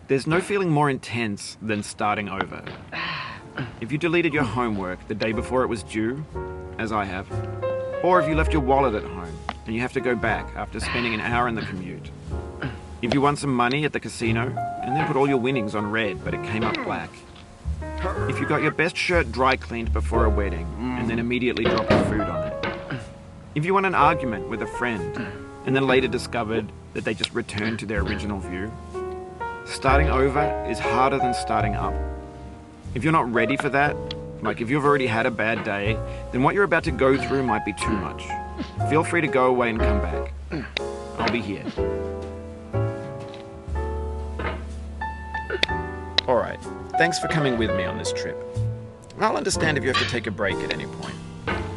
There's no feeling more intense than starting over. If you deleted your homework the day before it was due, as I have, or if you left your wallet at home and you have to go back after spending an hour in the commute. If you won some money at the casino and then put all your winnings on red but it came up black. If you got your best shirt dry cleaned before a wedding and then immediately dropped food on it. If you won an argument with a friend and then later discovered that they just returned to their original view. Starting over is harder than starting up. If you're not ready for that, like if you've already had a bad day, then what you're about to go through might be too much. Feel free to go away and come back. I'll be here. Alright, thanks for coming with me on this trip. I'll understand if you have to take a break at any point.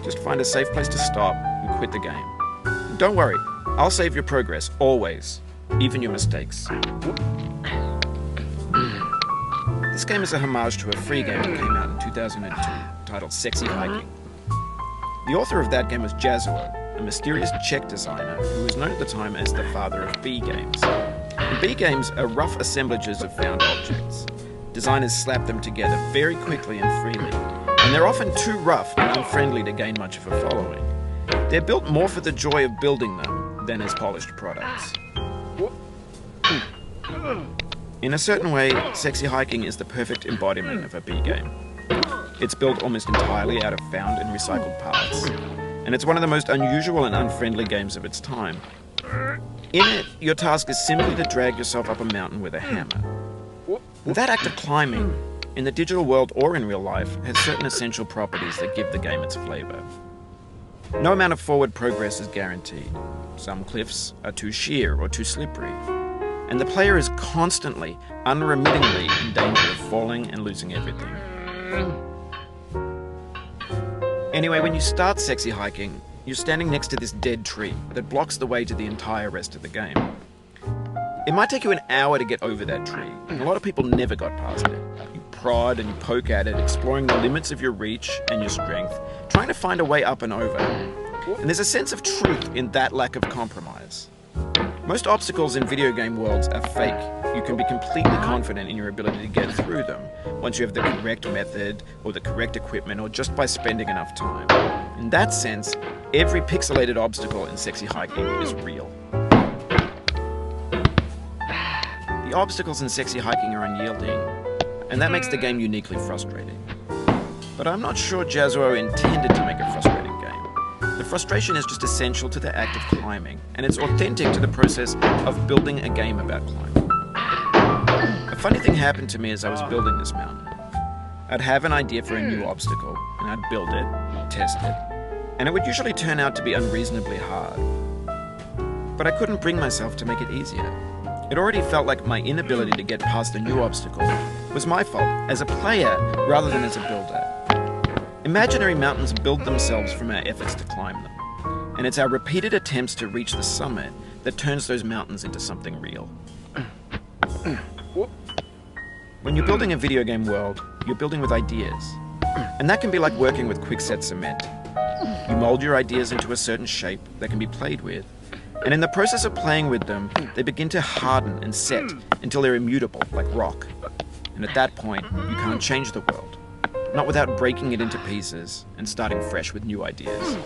Just find a safe place to stop and quit the game. And don't worry, I'll save your progress, always. Even your mistakes. This game is a homage to a free game that came out in 2002, titled Sexy Hiking. The author of that game was Jazuo, a mysterious Czech designer who was known at the time as the father of B games. And B games are rough assemblages of found objects. Designers slap them together very quickly and freely, and they're often too rough and unfriendly to gain much of a following. They're built more for the joy of building them than as polished products. In a certain way, Sexy Hiking is the perfect embodiment of a B game. It's built almost entirely out of found and recycled parts, and it's one of the most unusual and unfriendly games of its time. In it, your task is simply to drag yourself up a mountain with a hammer. That act of climbing, in the digital world or in real life, has certain essential properties that give the game its flavor. No amount of forward progress is guaranteed. Some cliffs are too sheer or too slippery. And the player is constantly, unremittingly in danger of falling and losing everything. Anyway, when you start Sexy Hiking, you're standing next to this dead tree that blocks the way to the entire rest of the game. It might take you an hour to get over that tree, and a lot of people never got past it. You prod and you poke at it, exploring the limits of your reach and your strength, trying to find a way up and over. And there's a sense of truth in that lack of compromise. Most obstacles in video game worlds are fake. You can be completely confident in your ability to get through them once you have the correct method or the correct equipment or just by spending enough time. In that sense, every pixelated obstacle in Sexy Hiking is real. The obstacles in Sexy Hiking are unyielding, and that makes the game uniquely frustrating. But I'm not sure Jazuo intended to make a frustrating game. The frustration is just essential to the act of climbing, and it's authentic to the process of building a game about climbing. A funny thing happened to me as I was building this mountain. I'd have an idea for a new obstacle, and I'd build it, test it, and it would usually turn out to be unreasonably hard. But I couldn't bring myself to make it easier. It already felt like my inability to get past a new obstacle was my fault as a player rather than as a builder. Imaginary mountains build themselves from our efforts to climb them, and it's our repeated attempts to reach the summit that turns those mountains into something real. When you're building a video game world, you're building with ideas, and that can be like working with quickset cement. You mold your ideas into a certain shape that can be played with, and in the process of playing with them, they begin to harden and set until they're immutable, like rock. And at that point, you can't change the world. Not without breaking it into pieces and starting fresh with new ideas.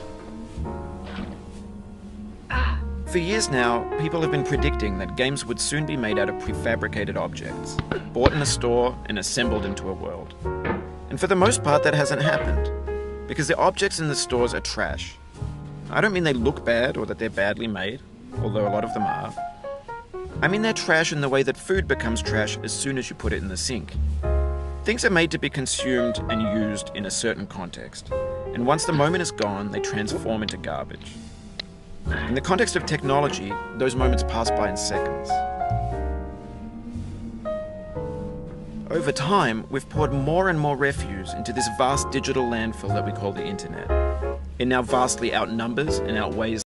For years now, people have been predicting that games would soon be made out of prefabricated objects, bought in a store and assembled into a world. And for the most part, that hasn't happened, because the objects in the stores are trash. I don't mean they look bad or that they're badly made, although a lot of them are. I mean they're trash in the way that food becomes trash as soon as you put it in the sink. Things are made to be consumed and used in a certain context, and once the moment is gone, they transform into garbage. In the context of technology, those moments pass by in seconds. Over time, we've poured more and more refuse into this vast digital landfill that we call the internet. It now vastly outnumbers and outweighs